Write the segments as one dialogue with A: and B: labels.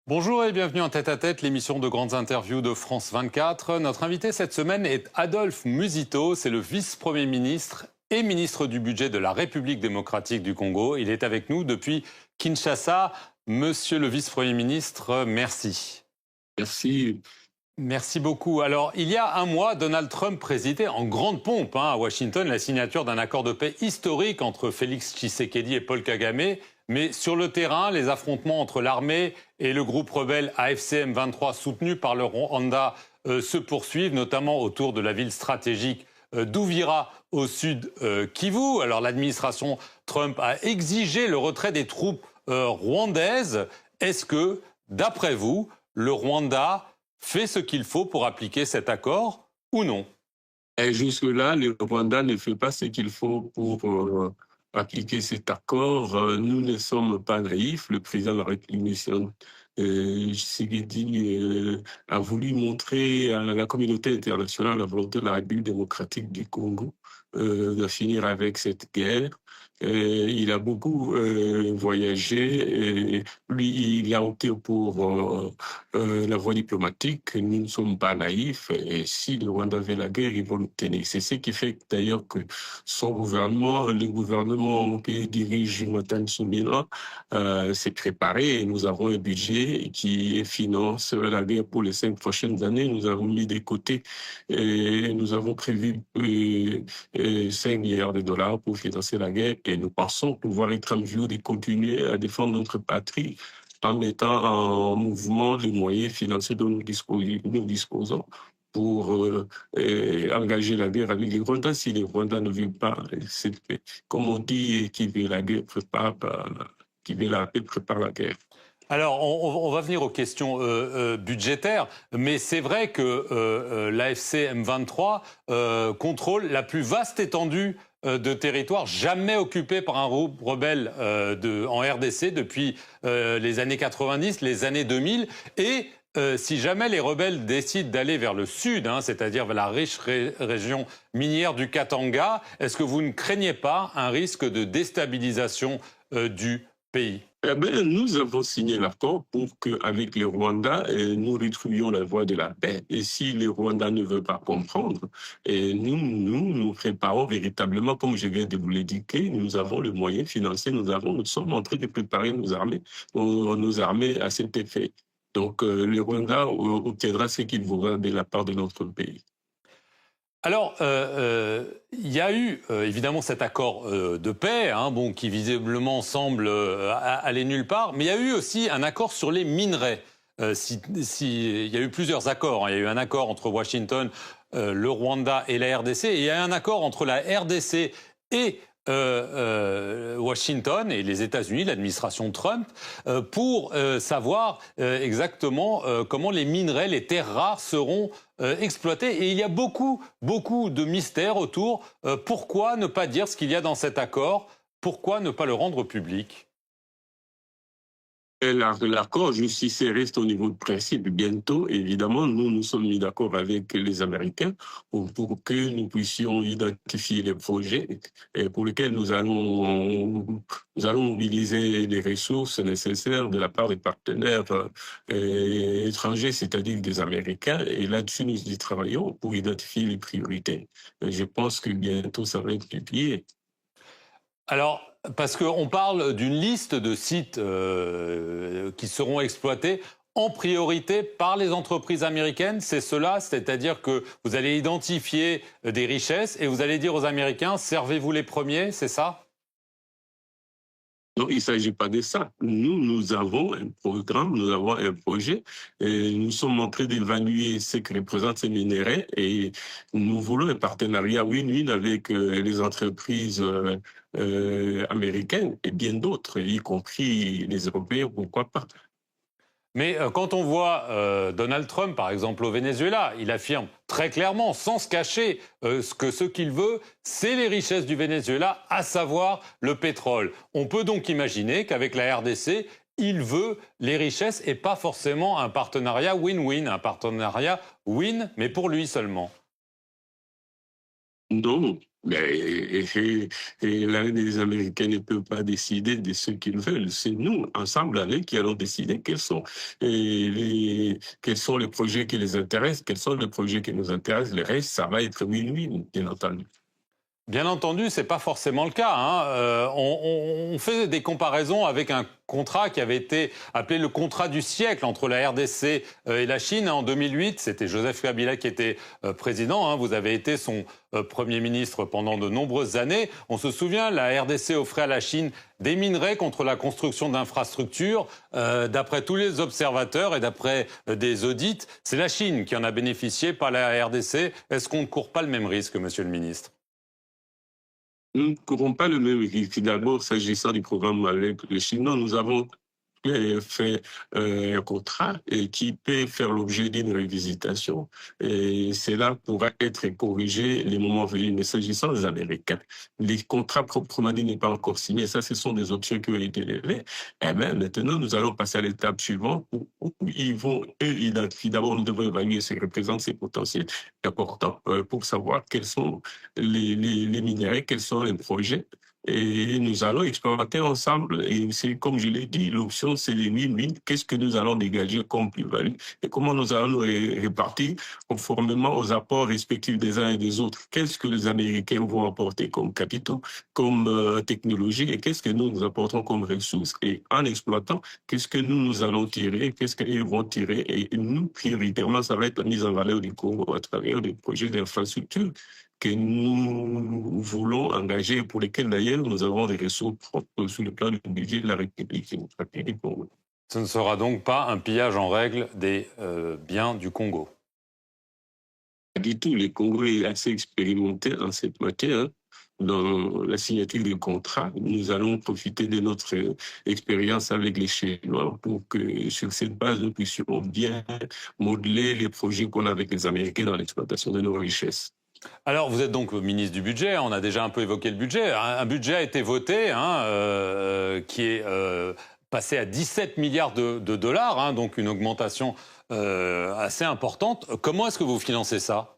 A: Bonjour et bienvenue en Tête-à-Tête, l'émission de grandes interviews de France 24. Notre invité cette semaine est Adolphe Musito, c'est le vice-premier ministre et ministre du budget de la République démocratique du Congo. Il est avec nous depuis Kinshasa. Monsieur le vice-premier ministre, merci.
B: Merci.
A: Merci beaucoup. Alors, il y a un mois, Donald Trump présidait en grande pompe à Washington la signature d'un accord de paix historique entre Félix Tshisekedi et Paul Kagame. Mais sur le terrain, les affrontements entre l'armée et le groupe rebelle AFC M23 soutenu par le Rwanda se poursuivent, notamment autour de la ville stratégique d'Uvira au sud Kivu. Alors l'administration Trump a exigé le retrait des troupes rwandaises. Est-ce que, d'après vous, le Rwanda fait ce qu'il faut pour appliquer cet accord ou non?
B: Et jusque-là, le Rwanda ne fait pas ce qu'il faut pour appliquer cet accord. Nous ne sommes pas naïfs. Le président de la République, Tshisekedi, a voulu montrer à la communauté internationale la volonté de la République démocratique du Congo de finir avec cette guerre. Il a beaucoup voyagé. Lui, il a opté pour la voie diplomatique. Nous ne sommes pas naïfs. Et si le Rwanda veut la guerre, ils vont l'obtenir. C'est ce qui fait d'ailleurs que son gouvernement, le gouvernement que dirige Jonathan Soumila, s'est préparé. Et nous avons un budget qui finance la guerre pour les 5 prochaines années. Nous avons mis de côté et nous avons prévu 5 milliards de dollars pour financer la guerre. Et nous pensons pouvoir être en mesure de continuer à défendre notre patrie en mettant en mouvement les moyens financiers dont nous disposons pour engager la guerre avec les Rwandais. Si les Rwandais ne veulent pas cette paix, comme on dit, qui veut la guerre qui veut la paix prépare la guerre.
A: Alors, on va venir aux questions budgétaires, mais c'est vrai que l'AFC M23 contrôle la plus vaste étendue de territoire jamais occupée par un groupe rebelle en RDC depuis les années 90, les années 2000. Et si jamais les rebelles décident d'aller vers le sud, c'est-à-dire vers la riche région minière du Katanga, est-ce que vous ne craignez pas un risque de déstabilisation du pays?
B: Eh bien, nous avons signé l'accord pour qu'avec les Rwandais, nous retrouvions la voie de la paix. Et si les Rwandais ne veulent pas comprendre, nous préparons véritablement, comme je viens de vous l'indiquer, nous avons le moyen financier, nous sommes en train de préparer nos armées à cet effet. Donc, les Rwandais obtiendra ce qu'ils voudront de la part de notre pays.
A: Alors, il y a eu évidemment cet accord de paix, qui visiblement semble aller nulle part, mais il y a eu aussi un accord sur les minerais. Il y a eu plusieurs accords. Il y a eu un accord entre Washington, le Rwanda et la RDC, et il y a eu un accord entre la RDC et Washington et les États-Unis, l'administration Trump, pour savoir exactement comment les minerais, les terres rares seront exploités. Et il y a beaucoup de mystères autour. Pourquoi ne pas dire ce qu'il y a dans cet accord? Pourquoi ne pas le rendre public?
B: L'accord justice reste au niveau de principe. Bientôt, évidemment, nous sommes mis d'accord avec les Américains pour que nous puissions identifier les projets pour lesquels nous allons mobiliser les ressources nécessaires de la part des partenaires étrangers, c'est-à-dire des Américains. Et là-dessus, nous y travaillons pour identifier les priorités. Je pense que bientôt, ça va être publié.
A: Alors, parce qu'on parle d'une liste de sites qui seront exploités en priorité par les entreprises américaines, c'est cela, c'est-à-dire que vous allez identifier des richesses et vous allez dire aux Américains, servez-vous les premiers, c'est ça?
B: Non, il ne s'agit pas de ça. Nous avons un programme, nous avons un projet, et nous sommes en train d'évaluer ce que représentent ces minéraux et nous voulons un partenariat win-win avec les entreprises américaines et bien d'autres, y compris les Européens, pourquoi pas.
A: Mais quand on voit Donald Trump, par exemple, au Venezuela, il affirme très clairement, sans se cacher, que ce qu'il veut, c'est les richesses du Venezuela, à savoir le pétrole. On peut donc imaginer qu'avec la RDC, il veut les richesses et pas forcément un partenariat win-win, un partenariat win, mais pour lui seulement.
B: Non, Mais les Américains ne peuvent pas décider de ce qu'ils veulent. C'est nous, ensemble avec, qui allons décider quels sont les projets qui les intéressent, quels sont les projets qui nous intéressent. Le reste, ça va être win-win, bien entendu.
A: Bien entendu, c'est pas forcément le cas, hein. On fait des comparaisons avec un contrat qui avait été appelé le contrat du siècle entre la RDC et la Chine en 2008. C'était Joseph Kabila qui était président, hein. Vous avez été son Premier ministre pendant de nombreuses années. On se souvient, la RDC offrait à la Chine des minerais contre la construction d'infrastructures. D'après tous les observateurs et d'après des audits, c'est la Chine qui en a bénéficié, pas la RDC. Est-ce qu'on ne court pas le même risque, monsieur le ministre ?
B: Nous ne courons pas le même risque. D'abord, s'agissant du programme avec le Chinois, nous avons fait un contrat qui peut faire l'objet d'une révisitation. Et cela pourra être corrigé les moments venus. Mais s'agissant des Américains, les contrats proprement dit n'est pas encore signé. Ça, ce sont des options qui ont été levées. Et bien, maintenant, nous allons passer à l'étape suivante où ils vont identifier. D'abord, nous devons évaluer ce que représentent ces potentiels importants pour savoir quels sont les minéraux, quels sont les projets. Et nous allons expérimenter ensemble. Et c'est comme je l'ai dit, l'option, c'est les win-win. Qu'est-ce que nous allons dégager comme plus-value et comment nous allons nous répartir conformément aux apports respectifs des uns et des autres. Qu'est-ce que les Américains vont apporter comme capitaux, comme technologie et qu'est-ce que nous apportons comme ressources. Et en exploitant, qu'est-ce que nous allons tirer, qu'est-ce qu'ils vont tirer. Et nous, prioritairement, ça va être la mise en valeur du Congo à travers des projets d'infrastructure que nous voulons engager, pour lesquels d'ailleurs nous avons des ressources propres sur le plan du budget de la République démocratique du Congo.
A: Ce ne sera donc pas un pillage en règle des biens du Congo.
B: Pas du tout, le Congo est assez expérimenté en cette matière. Hein. Dans la signature du contrat, nous allons profiter de notre expérience avec les Chinois pour que sur cette base, nous puissions bien modeler les projets qu'on a avec les Américains dans l'exploitation de nos richesses.
A: Alors, vous êtes donc ministre du budget, on a déjà un peu évoqué le budget. Un budget a été voté, qui est passé à 17 milliards de dollars, hein, donc une augmentation assez importante. Comment est-ce que vous financez ça ?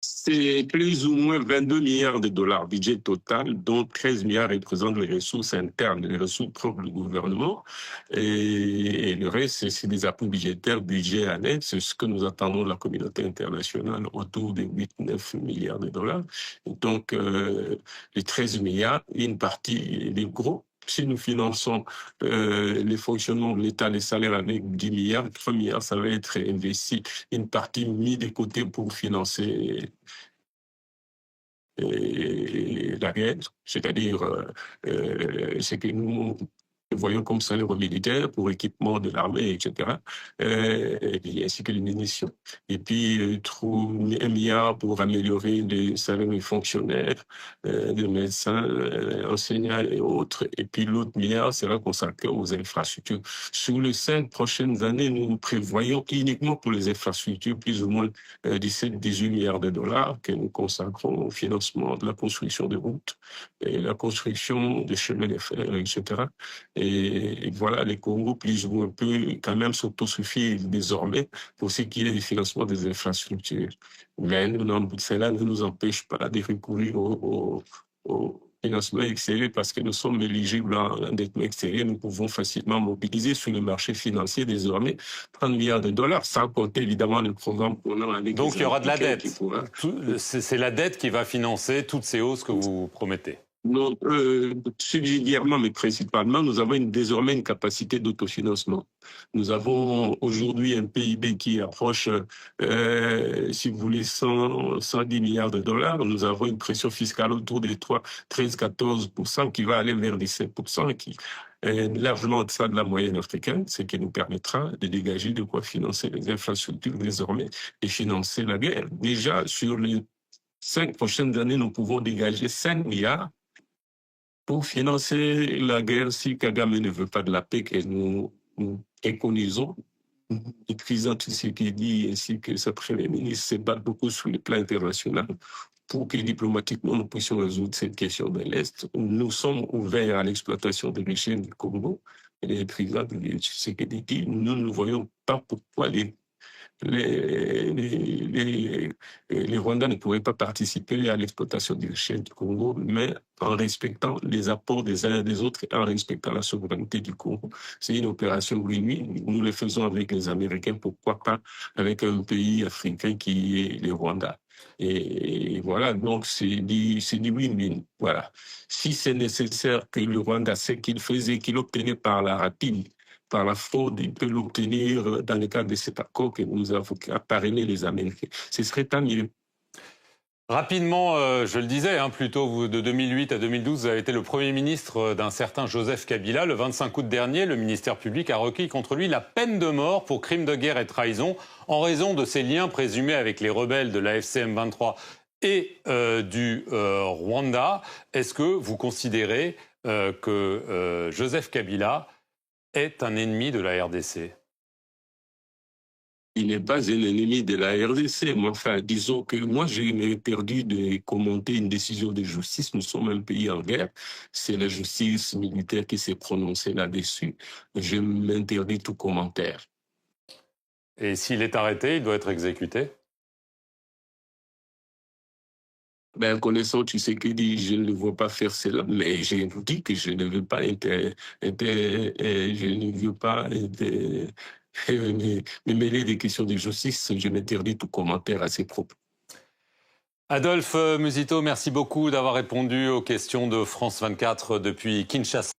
B: C'est plus ou moins 22 milliards de dollars budget total, dont 13 milliards représentent les ressources internes, les ressources propres du gouvernement. Et le reste, c'est des appuis budgétaires, budget annexe. C'est ce que nous attendons de la communauté internationale, autour de 8-9 milliards de dollars. Donc, les 13 milliards, une partie, des gros. Si nous finançons les fonctionnements de l'État, les salaires avec 10 milliards, 3 milliards, ça va être investi, une partie mise de côté pour financer la guerre, c'est-à-dire ce que nous voyons comme salaire militaire pour équipement de l'armée, etc., ainsi que les munitions. Et puis, 1 milliard pour améliorer les salaires des fonctionnaires, des médecins, enseignants et autres. Et puis, l'autre milliard sera consacré aux infrastructures. Sur les 5 prochaines années, nous prévoyons uniquement pour les infrastructures plus ou moins 17-18 milliards de dollars que nous consacrons au financement de la construction de routes et la construction de chemins de fer, etc. Et voilà, les Congo plus ou moins peut quand même s'autosuffire désormais pour ce qui est du financement des infrastructures. Mais cela ne nous empêche pas de recourir au financement extérieur parce que nous sommes éligibles à l'endettement extérieur. Nous pouvons facilement mobiliser sur le marché financier désormais 30 milliards de dollars, sans compter évidemment le programme qu'on a avec.
A: Donc il y aura de la dette. C'est la dette qui va financer toutes ces hausses que vous promettez.
B: Non, subsidiairement, mais principalement, nous avons désormais une capacité d'autofinancement. Nous avons aujourd'hui un PIB qui approche, si vous voulez, 110 milliards de dollars. Nous avons une pression fiscale autour des 13-14% qui va aller vers 17%, qui est largement en deçà de la moyenne africaine, ce qui nous permettra de dégager de quoi financer les infrastructures désormais et financer la guerre. Déjà, sur les 5 prochaines années, nous pouvons dégager 5 milliards pour financer la guerre si Kagame ne veut pas de la paix que nous préconisons, écrivant tout ce qu'il dit, ainsi que sa Premier ministre se bat beaucoup sur le plan international pour que diplomatiquement nous puissions résoudre cette question de l'Est. Nous sommes ouverts à l'exploitation des richesses du Congo. Et le président de ce qu'il dit, nous ne voyons pas pourquoi les les Rwandais ne pourraient pas participer à l'exploitation des richesses du Congo, mais en respectant les apports des uns et des autres et en respectant la souveraineté du Congo. C'est une opération win-win. Nous le faisons avec les Américains, pourquoi pas avec un pays africain qui est le Rwanda. Et voilà, donc c'est du win-win. Voilà. Si c'est nécessaire que le Rwanda sait qu'il faisait, qu'il obtenait par la rapide, par la fraude, il peut l'obtenir dans le cadre de cet accord que nous avons parrainé les Américains. Ce serait tant mieux.
A: Rapidement, je le disais, plus tôt, vous, de 2008 à 2012, vous avez été le Premier ministre d'un certain Joseph Kabila. Le 25 août dernier, le ministère public a requis contre lui la peine de mort pour crimes de guerre et trahison en raison de ses liens présumés avec les rebelles de la FCM 23 et du Rwanda. Est-ce que vous considérez que Joseph Kabila est un ennemi de la RDC ?
B: Il n'est pas un ennemi de la RDC. Mais enfin, disons que moi, j'ai interdit de commenter une décision de justice. Nous sommes un pays en guerre. C'est la justice militaire qui s'est prononcée là-dessus. Je m'interdis tout commentaire.
A: Et s'il est arrêté, il doit être exécuté ?
B: Ben, connaissant Tshisekedi, je ne le vois pas faire cela, mais je vous dis que je ne veux pas me mêler des questions de justice. Je m'interdis tout commentaire à ces propos.
A: Adolphe Musito, merci beaucoup d'avoir répondu aux questions de France 24 depuis Kinshasa.